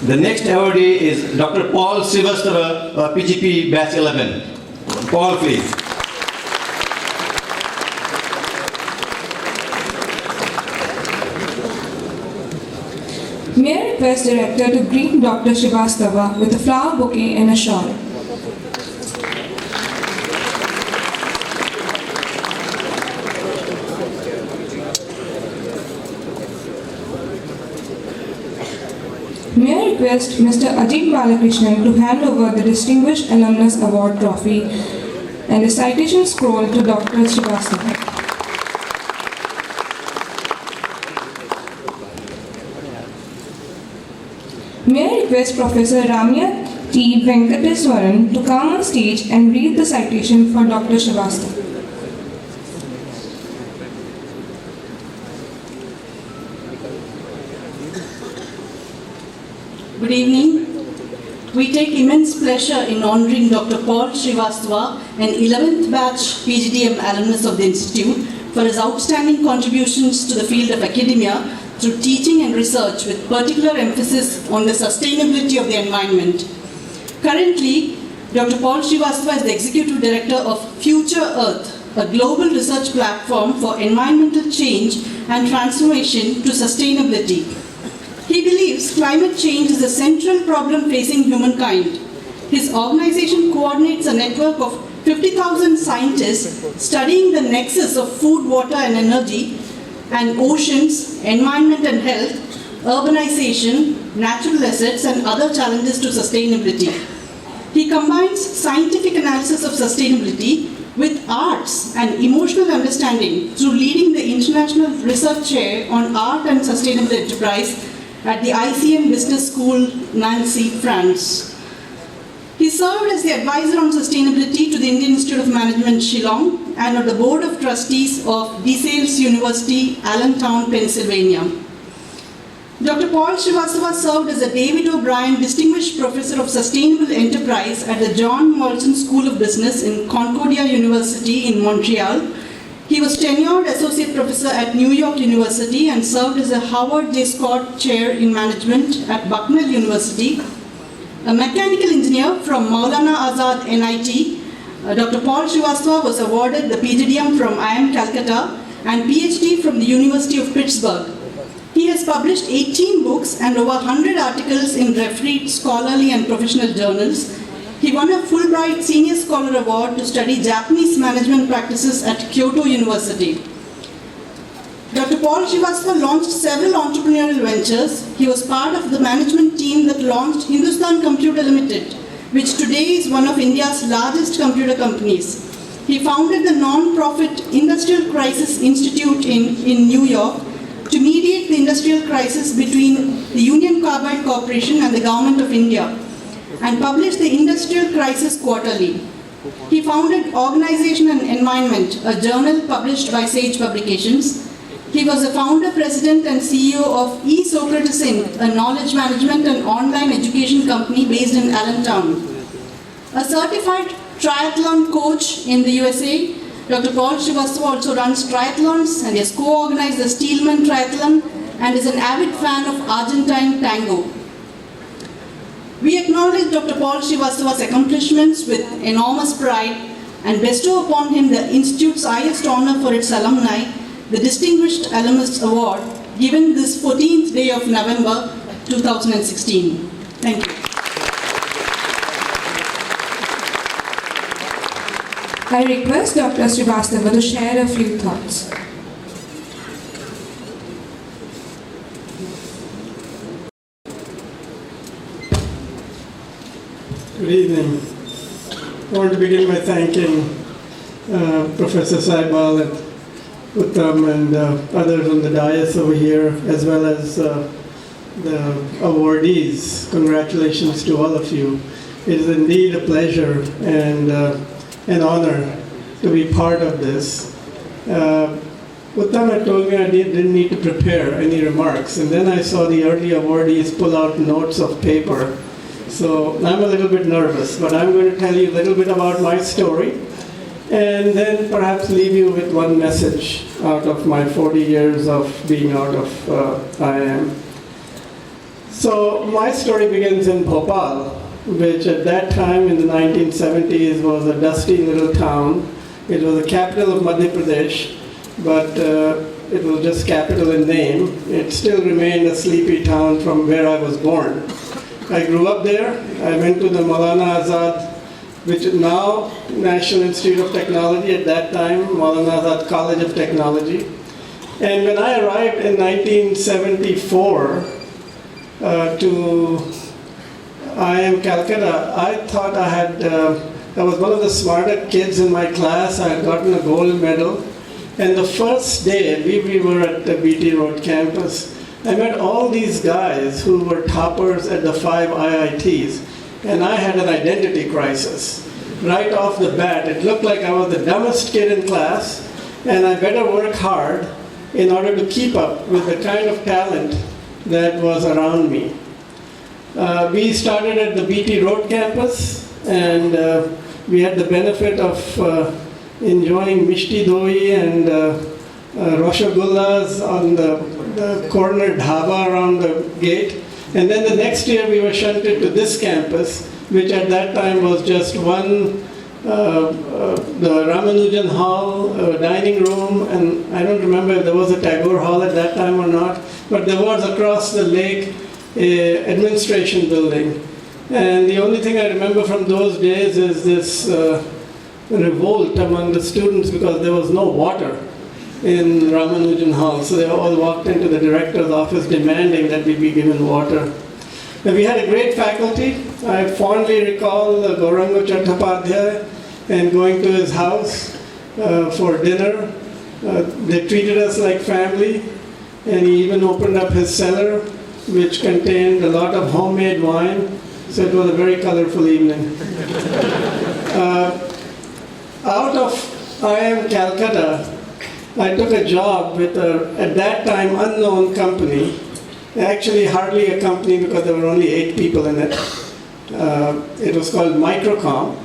The next awardee is Dr. Paul Srivastava, PGP Batch 11. Paul, please. May I request Director to greet Dr. Srivastava with a flower bouquet and a shawl. May I request Mr. Ajit Balakrishnan to hand over the Distinguished Alumnus Award Trophy and the citation scroll to Dr. Srivastava. May I request Professor Ramya T. Venkateswaran to come on stage and read the citation for Dr. Srivastava. Good evening. We take immense pleasure in honoring Dr. Paul Srivastava, an 11th batch PGDM alumnus of the Institute, for his outstanding contributions to the field of academia through teaching and research with particular emphasis on the sustainability of the environment. Currently, Dr. Paul Srivastava is the Executive Director of Future Earth, a global research platform for environmental change and transformation to sustainability. He believes climate change is a central problem facing humankind. His organization coordinates a network of 50,000 scientists studying the nexus of food, water and energy, and oceans, environment and health, urbanization, natural assets and other challenges to sustainability. He combines scientific analysis of sustainability with arts and emotional understanding through leading the International Research Chair on Art and Sustainable Enterprise at the IIM Business School, Nancy, France. He served as the advisor on sustainability to the Indian Institute of Management, Shillong, and on the Board of Trustees of DeSales University, Allentown, Pennsylvania. Dr. Paul Srivastava served as a David O'Brien Distinguished Professor of Sustainable Enterprise at the John Molson School of Business in Concordia University in Montreal. He was tenured Associate Professor at New York University and served as a Howard J. Scott Chair in Management at Bucknell University. A mechanical engineer from Maulana Azad NIT, Dr. Paul Srivastava was awarded the PGDM from IIM Calcutta and PhD from the University of Pittsburgh. He has published 18 books and over 100 articles in refereed scholarly and professional journals. He won a Fulbright Senior Scholar Award to study Japanese management practices at Kyoto University. Dr. Paul Srivastava launched several entrepreneurial ventures. He was part of the management team that launched Hindustan Computer Limited, which today is one of India's largest computer companies. He founded the non-profit Industrial Crisis Institute in New York to mediate the industrial crisis between the Union Carbide Corporation and the Government of India, and published the Industrial Crisis Quarterly. He founded Organization and Environment, a journal published by Sage Publications. He was the founder, president, and CEO of eSocrates Inc., a knowledge management and online education company based in Allentown. A certified triathlon coach in the USA, Dr. Paul Srivastava also runs triathlons and has co-organized the Steelman Triathlon and is an avid fan of Argentine tango. We acknowledge Dr. Paul Srivastava's accomplishments with enormous pride and bestow upon him the Institute's highest honor for its alumni, the Distinguished Alumnus Award, given this 14th day of November 2016. Thank you. I request Dr. Srivastava to share a few thoughts. Good evening. I want to begin by thanking Professor Saibal and Uttam and others on the dais over here, as well as the awardees. Congratulations to all of you. It is indeed a pleasure and an honor to be part of this. Uttam had told me I didn't need to prepare any remarks, and then I saw the early awardees pull out notes of paper. So I'm a little bit nervous, but I'm going to tell you a little bit about my story, and then perhaps leave you with one message out of my 40 years of being out of IIM. So my story begins in Bhopal, which at that time in the 1970s was a dusty little town. It was the capital of Madhya Pradesh, but it was just capital in name. It still remained a sleepy town from where I was born. I grew up there. I went to the Maulana Azad, which is now National Institute of Technology, at that time Maulana Azad College of Technology. And when I arrived in 1974 to IIM Calcutta, I thought I was one of the smarter kids in my class. I had gotten a gold medal. And the first day we were at the BT Road campus, I met all these guys who were toppers at the 5 IITs. And I had an identity crisis. Right off the bat, it looked like I was the dumbest kid in class, and I better work hard in order to keep up with the kind of talent that was around me. We started at the BT Road campus, and we had the benefit of enjoying mishti doi and rosagullas on the corner dhaba around the gate. And then the next year we were shunted to this campus, which at that time was just one, the Ramanujan Hall, dining room, and I don't remember if there was a Tagore Hall at that time or not, but there was across the lake a administration building. And the only thing I remember from those days is this revolt among the students because there was no water in Ramanujan Hall. So they all walked into the director's office demanding that we be given water. And we had a great faculty. I fondly recall Gaurango Chattopadhyay and going to his house for dinner. They treated us like family, and he even opened up his cellar, which contained a lot of homemade wine. So it was a very colorful evening. Out of IIM Calcutta, I took a job with at that time, unknown company. Actually, hardly a company because there were only 8 people in it. It was called Microcom,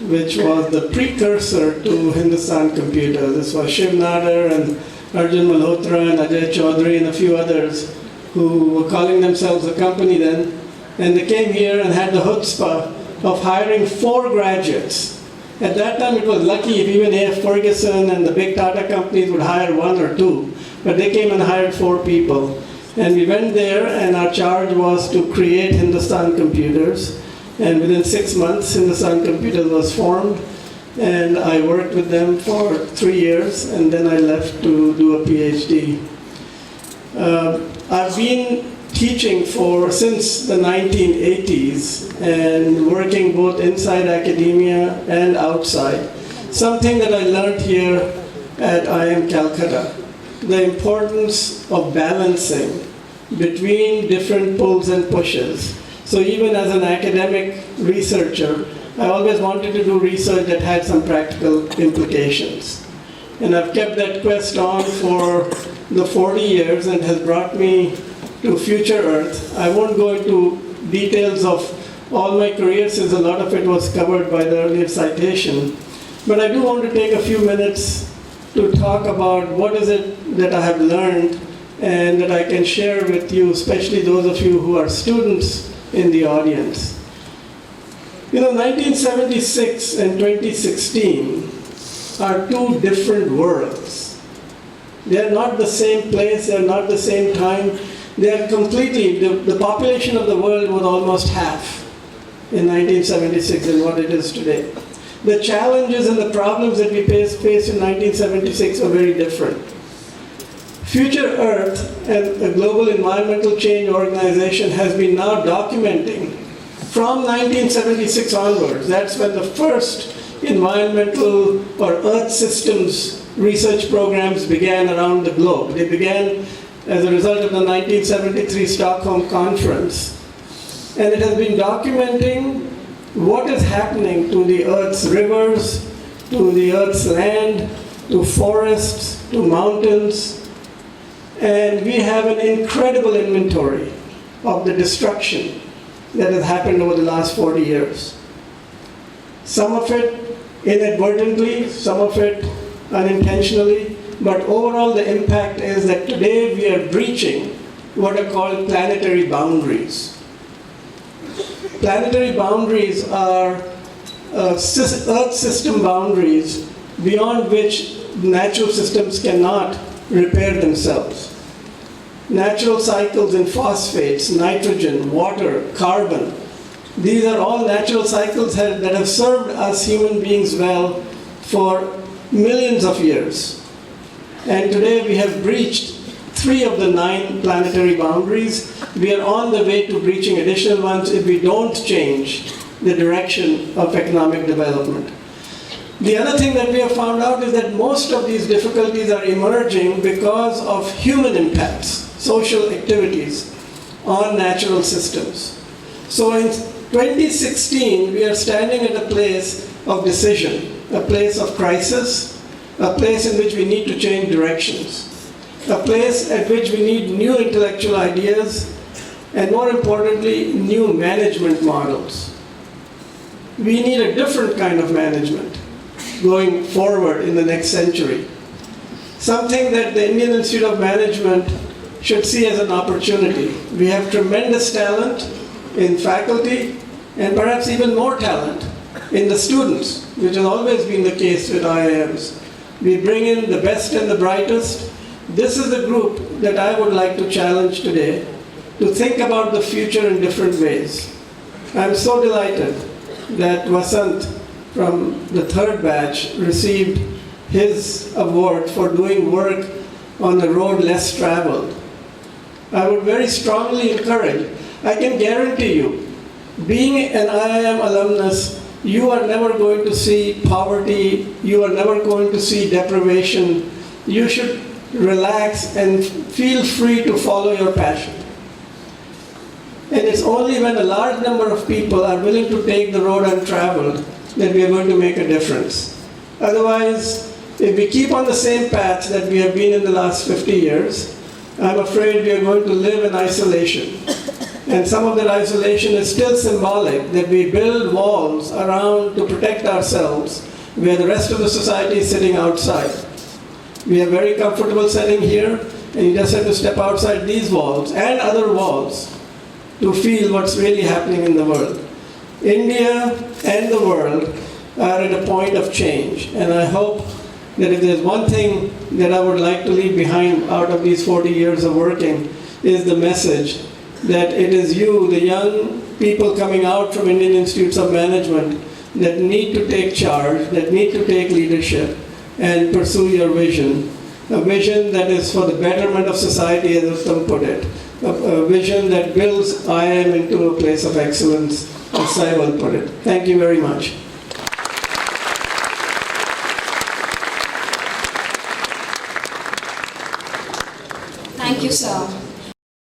which was the precursor to Hindustan Computer. This was Shiv Nadar and Arjun Malhotra and Ajay Chaudhary and a few others who were calling themselves a company then. And they came here and had the chutzpah of hiring 4 graduates. At that time, it was lucky if even A.F. Ferguson and the big Tata companies would hire 1 or 2, but they came and hired 4 people. And we went there, and our charge was to create Hindustan Computers. And within 6 months, Hindustan Computers was formed, and I worked with them for 3 years, and then I left to do a PhD. I've been teaching since the 1980s and working both inside academia and outside. Something that I learned here at IIM Calcutta, the importance of balancing between different pulls and pushes. So even as an academic researcher, I always wanted to do research that had some practical implications. And I've kept that quest on for the 40 years and has brought me to Future Earth. I won't go into details of all my career since a lot of it was covered by the earlier citation. But I do want to take a few minutes to talk about what is it that I have learned and that I can share with you, especially those of you who are students in the audience. 1976 and 2016 are 2 different worlds. They are not the same place, they are not the same time. They are completely, the population of the world was almost half in 1976 than what it is today. The challenges and the problems that we faced in 1976 are very different. Future Earth and the Global Environmental Change Organization has been now documenting from 1976 onwards. That's when the first environmental or Earth systems research programs began around the globe. They began as a result of the 1973 Stockholm Conference. And it has been documenting what is happening to the Earth's rivers, to the Earth's land, to forests, to mountains. And we have an incredible inventory of the destruction that has happened over the last 40 years. Some of it inadvertently, some of it unintentionally, but overall the impact is that today we are breaching what are called planetary boundaries. Planetary boundaries are Earth system boundaries beyond which natural systems cannot repair themselves. Natural cycles in phosphates, nitrogen, water, carbon, these are all natural cycles that have served us human beings well for millions of years. And today we have breached 3 of the 9 planetary boundaries. We are on the way to breaching additional ones if we don't change the direction of economic development. The other thing that we have found out is that most of these difficulties are emerging because of human impacts, social activities on natural systems. So in 2016, we are standing at a place of decision, a place of crisis, a place in which we need to change directions, a place at which we need new intellectual ideas, and more importantly, new management models. We need a different kind of management going forward in the next century. Something that the Indian Institute of Management should see as an opportunity. We have tremendous talent in faculty and perhaps even more talent in the students, which has always been the case with IIMs. We bring in the best and the brightest. This is the group that I would like to challenge today to think about the future in different ways. I'm so delighted that Vasant from the 3rd batch received his award for doing work on a road less traveled. I would very strongly encourage, I can guarantee you, being an IIM alumnus, you are never going to see poverty, you are never going to see deprivation. You should relax and feel free to follow your passion. And it's only when a large number of people are willing to take the road untraveled that we are going to make a difference. Otherwise, if we keep on the same path that we have been in the last 50 years, I'm afraid we are going to live in isolation. And some of that isolation is still symbolic, that we build walls around to protect ourselves, where the rest of the society is sitting outside. We are very comfortable sitting here, and you just have to step outside these walls and other walls to feel what's really happening in the world. India and the world are at a point of change, and I hope that if there's one thing that I would like to leave behind out of these 40 years of working, is the message that it is you, the young people coming out from Indian Institutes of Management, that need to take charge, that need to take leadership and pursue your vision. A vision that is for the betterment of society, as Uttam put it. A vision that builds IIM into a place of excellence, as Saival put it. Thank you very much. Thank you, sir.